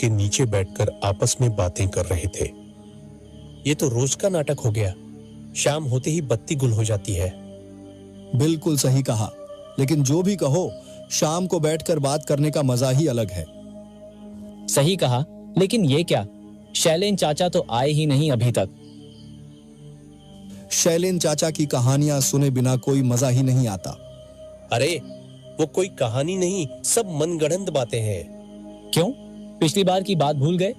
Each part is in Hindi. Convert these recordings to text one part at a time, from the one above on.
के नीचे बैठकर आपस में बातें कर रहे थे। ये तो रोज का नाटक हो गया। शाम होते ही बत्ती गुल हो जाती है। बिल्कुल सही कहा, लेकिन जो भी कहो, शाम को बैठकर बात करने का मजा ही अलग है। सही कहा, लेकिन ये क्या, शैलेन चाचा तो आए ही नहीं अभी तक। शैलेन चाचा की कहानियां सुने बिना कोई मजा ही नहीं आता। अरे वो कोई कहानी नहीं, सब मनगढ़ंत बातें हैं। क्यों? पिछली बार की बात भूल गए,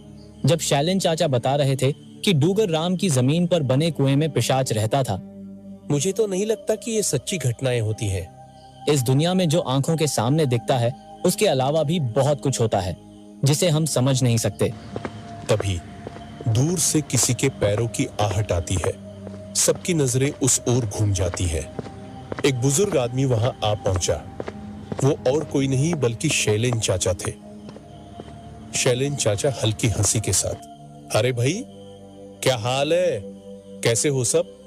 जब शैलेन चाचा बता रहे थे कि डूगर राम की जमीन पर बने कुएं में पिशाच रहता था। मुझे तो नहीं लगता कि ये सच्ची घटनाएं होती हैं। इस दुनिया में जो आंखों के सामने दिखता है, उसके अलावा भी बहुत कुछ होता है जिसे हम समझ नहीं सकते। तभी दूर से किसी के पैरों की आहट आती है। सबकी नजरें उस ओर घूम जाती है। एक बुजुर्ग आदमी वहां आ पहुंचा। वो और कोई नहीं बल्कि शैलेन चाचा थे। शैलेन चाचा हल्की हंसी के साथ, अरे भाई, क्या हाल है? कैसे हो सब?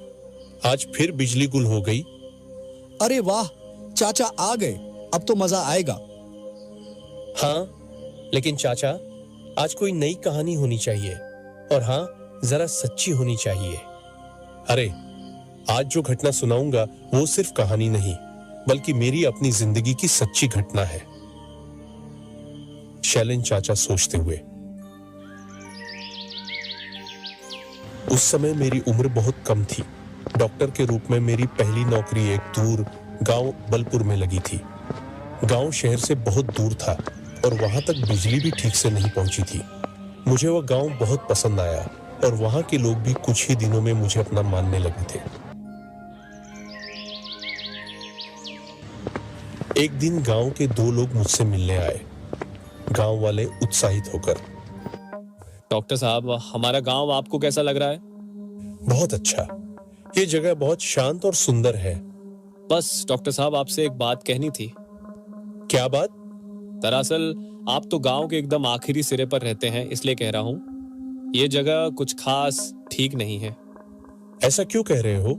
आज फिर बिजली गुल हो गई। अरे वाह, चाचा आ गए, अब तो मजा आएगा। हाँ, लेकिन चाचा, आज कोई नई कहानी होनी चाहिए, और हाँ, जरा सच्ची होनी चाहिए। अरे, आज जो घटना सुनाऊंगा वो सिर्फ कहानी नहीं, बल्कि मेरी अपनी जिंदगी की सच्ची घटना है। शैलेन चाचा सोचते हुए, उस समय मेरी उम्र बहुत कम थी। डॉक्टर के रूप में मेरी पहली नौकरी एक दूर गांव बलपुर में लगी थी। गांव शहर से बहुत दूर था और वहां तक बिजली भी ठीक से नहीं पहुंची थी। मुझे वह गांव बहुत पसंद आया और वहां के लोग भी कुछ ही दिनों में मुझे अपना मानने लगे थे। एक दिन गांव के दो लोग मुझसे मिलने आए। गांव वाले उत्साहित होकर, डॉक्टर साहब, हमारा गांव आपको कैसा लग रहा है? बहुत अच्छा, ये जगह बहुत शांत और सुंदर है। बस डॉक्टर साहब, आपसे एक बात कहनी थी। क्या बात? दरअसल आप तो गांव के एकदम आखिरी सिरे पर रहते हैं, इसलिए कह रहा हूँ, ये जगह कुछ खास ठीक नहीं है। ऐसा क्यों कह रहे हो?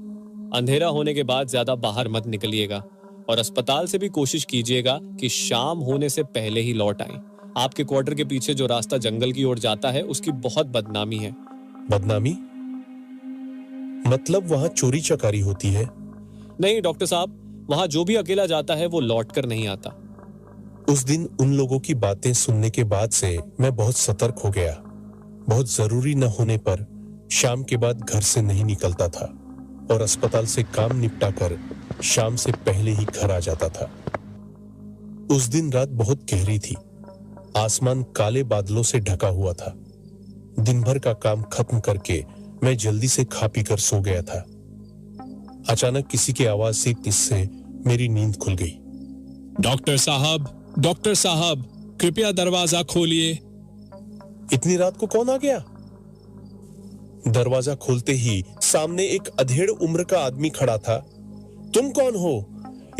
अंधेरा होने के बाद ज्यादा बाहर मत निकलिएगा और अस्पताल से भी कोशिश कीजिएगा कि शाम होने से पहले ही लौट आएं। आपके क्वार्टर के पीछे जो रास्ता जंगल की ओर जाता है, उसकी बहुत बदनामी है। बदनामी? मतलब वहां चोरी चकारी होती है? नहीं डॉक्टर साहब, वहां जो भी अकेला जाता है वो लौट कर नहीं आता। उस दिन उन लोगों की बातें सुनने के बाद से मैं बहुत सतर्क हो गया। बहुत जरूरी न होने पर शाम के बाद घर से नहीं निकलता था और अस्पताल से काम निपटा कर शाम से पहले ही घर आ जाता था। उस दिन रात बहुत गहरी थी। आसमान काले बादलों से ढका हुआ था। दिन भर का काम खत्म करके मैं जल्दी से खा पी कर सो गया था। अचानक किसी की आवाज से किससे मेरी नींद खुल गई। डॉक्टर साहब, कृपया दरवाजा खोलिए। इतनी रात को कौन आ गया? दरवाजा खोलते ही सामने एक अधेड़ उम्र का आदमी खड़ा था। तुम कौन हो?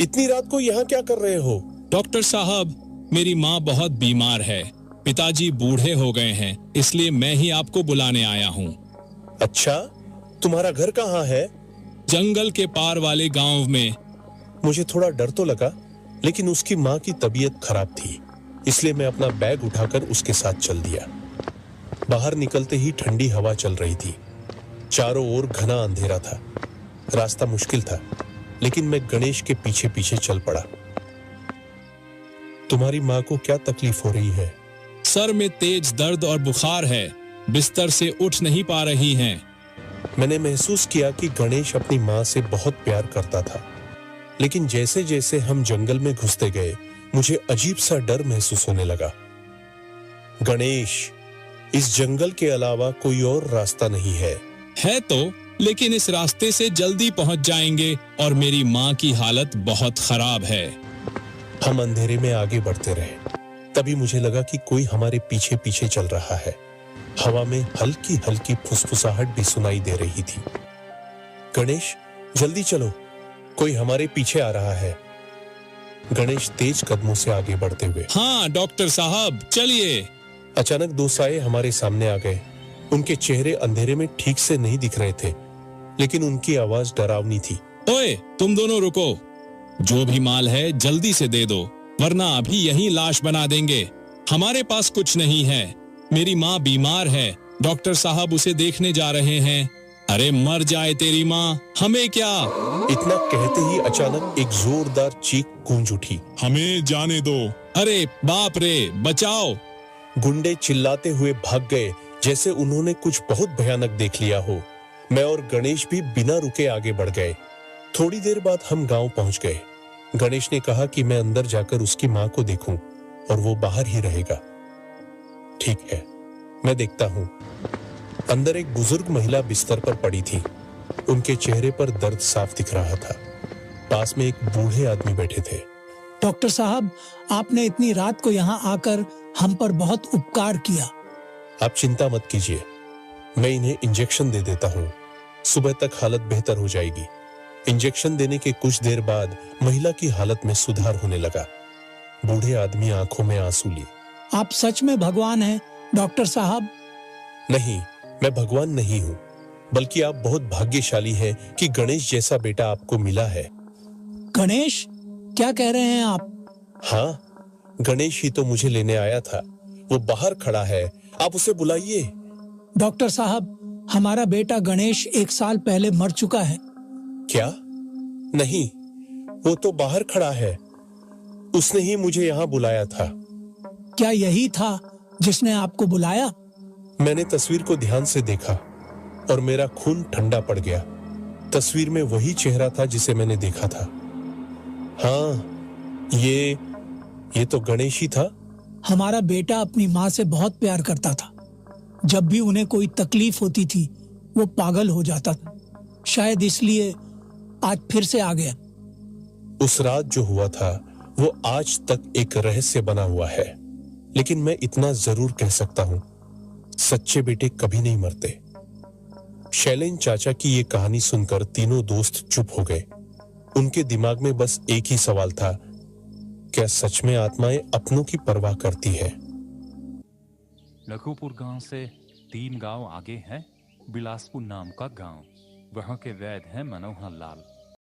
इतनी रात को यहाँ क्या कर रहे हो? डॉक्टर साहब, मेरी माँ बहुत बीमार है। पिताजी बूढ़े हो गए हैं, इसलिए मैं ही आपको बुलाने आया हूँ। अच्छा, तुम्हारा घर कहाँ है? जंगल के पार वाले गांव में। मुझे थोड़ा डर तो लगा, लेकिन उसकी माँ की तबीयत खराब थी, इसलिए मैं अपना बैग उठाकर उसके साथ चल दिया। बाहर निकलते ही ठंडी हवा चल रही थी। चारों ओर घना अंधेरा था। रास्ता मुश्किल था, लेकिन मैं गणेश के पीछे पीछे चल पड़ा। तुम्हारी माँ को क्या तकलीफ हो रही है? सर में तेज दर्द और बुखार है, बिस्तर से उठ नहीं पा रही हैं। मैंने महसूस किया कि गणेश अपनी माँ से बहुत प्यार करता था, लेकिन जैसे जैसे हम जंगल में घुसते गए, मुझे अजीब सा डर महसूस होने लगा। गणेश, इस जंगल के अलावा कोई और रास्ता नहीं है। है तो, लेकिन इस रास्ते से जल्दी पहुंच जाएंगे और मेरी माँ की हालत बहुत खराब है। हम अंधेरे में आगे बढ़ते रहे। तभी मुझे लगा कि कोई हमारे पीछे पीछे चल रहा है। हवा में हल्की हल्की फुसफुसाहट भी सुनाई दे रही थी। गणेश, जल्दी चलो, कोई हमारे पीछे आ रहा है। गणेश तेज कदमों से आगे बढ़ते हुए, हाँ डॉक्टर साहब, चलिए। अचानक दो साए हमारे सामने आ गए। उनके चेहरे अंधेरे में ठीक से नहीं दिख रहे थे, लेकिन उनकी आवाज डरावनी थी। ओए, तुम दोनों रुको। जो भी माल है जल्दी से दे दो, वरना अभी यहीं लाश बना देंगे। हमारे पास कुछ नहीं है। मेरी माँ बीमार है, डॉक्टर साहब उसे देखने जा रहे हैं। अरे मर जाए तेरी माँ, हमें क्या। इतना कहते ही अचानक एक जोरदार चीख गूंज उठी। हमें जाने दो। अरे बाप रे, बचाओ। गुंडे चिल्लाते हुए भाग गए जैसे उन्होंने कुछ बहुत भयानक देख लिया हो। मैं और गणेश भी बिना रुके आगे बढ़ गए। थोड़ी देर बाद हम गांव पहुंच गए। गणेश ने कहा कि मैं अंदर जाकर उसकी मां को देखूं और वो बाहर ही रहेगा। ठीक है, मैं देखता हूं। अंदर एक बुजुर्ग महिला बिस्तर पर पड़ी थी। उनके चेहरे पर दर्द साफ दिख रहा था। पास में एक बूढ़े आदमी बैठे थे। डॉक्टर साहब, आपने इतनी रात को यहाँ आकर हम पर बहुत उपकार किया। आप चिंता मत कीजिए, मैं इन्हें इंजेक्शन दे देता हूँ। सुबह तक हालत बेहतर हो जाएगी। इंजेक्शन देने के कुछ देर बाद महिला की हालत में सुधार होने लगा। बूढ़े आदमी आंखों में आंसू लिए। आप सच में भगवान हैं, डॉक्टर साहब। नहीं, मैं भगवान नहीं हूँ, बल्कि आप बहुत भाग्यशाली हैं कि गणेश जैसा बेटा आपको मिला है। गणेश? क्या कह रहे हैं आप? हाँ, गणेश ही तो मुझे लेने आया था। वो बाहर खड़ा है, आप उसे बुलाइए। डॉक्टर साहब, हमारा बेटा गणेश 1 साल पहले मर चुका है। क्या? नहीं, वो तो बाहर खड़ा है। उसने ही मुझे यहाँ बुलाया था। क्या यही था जिसने आपको बुलाया? मैंने तस्वीर को ध्यान से देखा और मेरा खून ठंडा पड़ गया। तस्वीर में वही चेहरा था जिसे मैंने देखा था। हाँ, ये तो गणेश ही था। हमारा बेटा अपनी माँ से बहुत प्यार करता था। जब भी उन्हें कोई तकलीफ होती थी, वो पागल हो जाता था। शायद इसलिए आज फिर से आ गया। उस रात जो हुआ था वो आज तक एक रहस्य बना हुआ है। लेकिन मैं इतना जरूर कह सकता हूं, सच्चे बेटे कभी नहीं मरते। शैलेन चाचा की ये कहानी सुनकर तीनों दोस्त चुप हो गए। उनके दिमाग में बस एक ही सवाल था, क्या सच में आत्माएं अपनों की परवाह करती है? लखूपुर गांव से 3 गांव आगे है बिलासपुर नाम का गांव। वहां के वैद्य हैं मनोहर लाल।